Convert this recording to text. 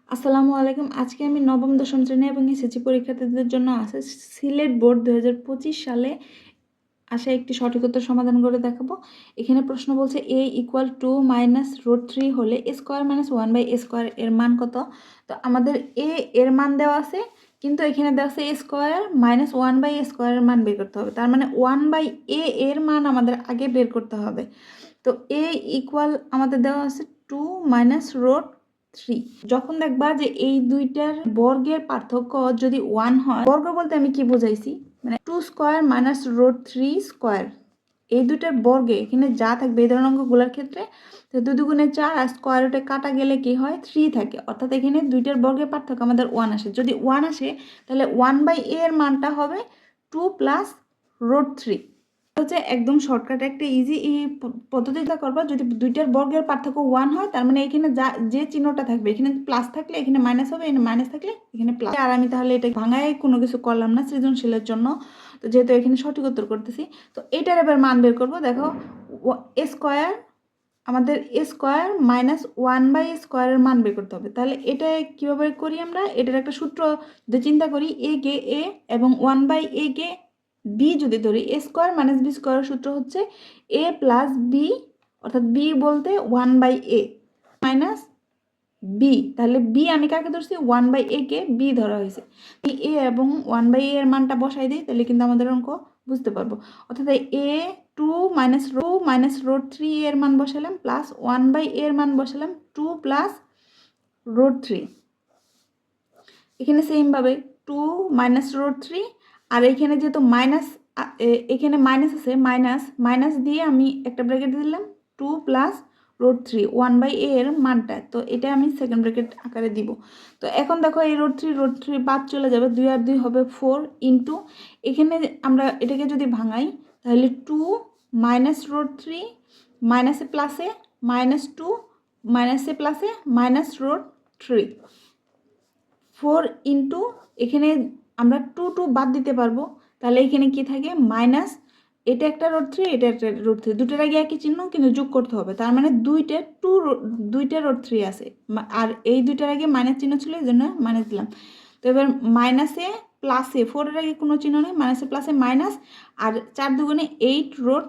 আসসালামু আলাইকুম। আজকে আমি নবম দশম শ্রেণী এবং এসএসসি পরীক্ষার্থীদের জন্য আছে সিলেট বোর্ড 2025 সালে আসা একটি সঠিক উত্তর সমাধান করে দেখাবো। এখানে প্রশ্ন বলছে a equal to minus root 3 হলে a square minus 1/a square এর মান কত? তো আমাদের a এর মান দেওয়া আছে, কিন্তু এখানে দেওয়া আছে a স্কোয়ার মাইনাস 1/a স্কোয়ারের মান বের করতে হবে। তার মানে 1/a এর মান আমাদের আগে বের করতে হবে। তো a ইকুয়াল আমাদের দেওয়া আছে 2 মাইনাস রুট 3। যখন দেখবা যে এই দুইটার বর্গের পার্থক্য যদি 1 হয়, বর্গ বলতে আমি কি বোঝাইছি, মানে 2 স্কোয়ার মাইনাস রুট 3 স্কোয়ার, এই দুইটার বর্গে এখানে যা থাকবে এই ধরনের অঙ্কগুলোর ক্ষেত্রে, তো 2 দুগুণে 4 আর স্কোয়ার রুটে কাটা গেলে কি হয়, 3 থাকে। অর্থাৎ এখানে দুইটার বর্গের পার্থক্য আমাদের 1 আসে। যদি 1 আসে তাহলে 1/a এর মানটা হবে 2 প্লাস রুট 3। হচ্ছে একদম শর্টকাটে একটা ইজি এই পদ্ধতিটা করবা। যদি দুইটার বর্গের পার্থক্য 1 হয়, তার মানে এখানে যে চিহ্নটা থাকবে, এখানে প্লাস থাকলে এখানে মাইনাস হবে, এখানে মাইনাস থাকলে এখানে প্লাস। আর আমি তাহলে এটা ভাঙায় কোনো কিছু করলাম না সৃজনশীলের জন্য, তো যেহেতু এখানে সঠিক উত্তর করতেছি, তো এটার এবার মান বের করবো। দেখো এ স্কোয়ার, আমাদের এ স্কোয়ার মাইনাস 1/a স্কোয়ারের মান বের করতে হবে। তাহলে এটা কিভাবে করি আমরা, এটার একটা সূত্র যদি চিন্তা করি, এ কে এ এবং 1/a কে বি যদি ধরি, এ স্কোয়ার মাইনাস বি স্কোয়ারের সূত্র হচ্ছে এ প্লাস বি, অর্থাৎ বি বলতে 1/a মাইনাস বি। তাহলে বি আমি কাকে ধরছি, 1/a কে বি ধরা হয়েছে। এ এবং 1/a এর মানটা বসাই দিই, তাহলে কিন্তু আমাদের অঙ্ক বুঝতে পারবো। অর্থাৎ এ 2 মাইনাস রুট 3 এর মান বসালাম, প্লাস 1/a এর মান বসালাম 2 প্লাস রুট 3। এখানে সেমভাবে 2 মাইনাস রুট 3, আর এখানে যেহেতু মাইনাস, এখানে মাইনাস আছে, মাইনাস দিয়ে আমি একটা ব্র্যাকেট দিলাম 2 প্লাস রুট 3 1/a এর মানটা, তো এটা আমি সেকেন্ড ব্র্যাকেট আকারে দিব। তো এখন দেখো এই রুট থ্রি বাদ চলে যাবে, 2 আর 2 হবে 4 ইন্টু, এখানে আমরা এটাকে যদি ভাঙাই তাহলে 2 মাইনাস রুট 3 মাইনাসে প্লাসে মাইনাস 2 মাইনাসে প্লাসে মাইনাস রুট 3 4 ইন্টু, এখানে আমরা 2 বাদ দিতে পারবো, তাহলে এখানে কি থাকে মাইনাস, এটা একটা রুট 3 এটা একটা রুট 3, দুটোর আগে একই চিহ্ন কিন্তু যোগ করতে হবে। তার মানে দুইটা রুট 3 আছে, আর এই দুইটার আগে মাইনাস চিহ্ন ছিল, এই জন্য মাইনাস দিলাম। তো এবার মাইনাসে প্লাসে, 4 এর আগে কোনো চিহ্ন নেই, মাইনাসে প্লাসে মাইনাস, আর 4 দুগুণে 8 রুট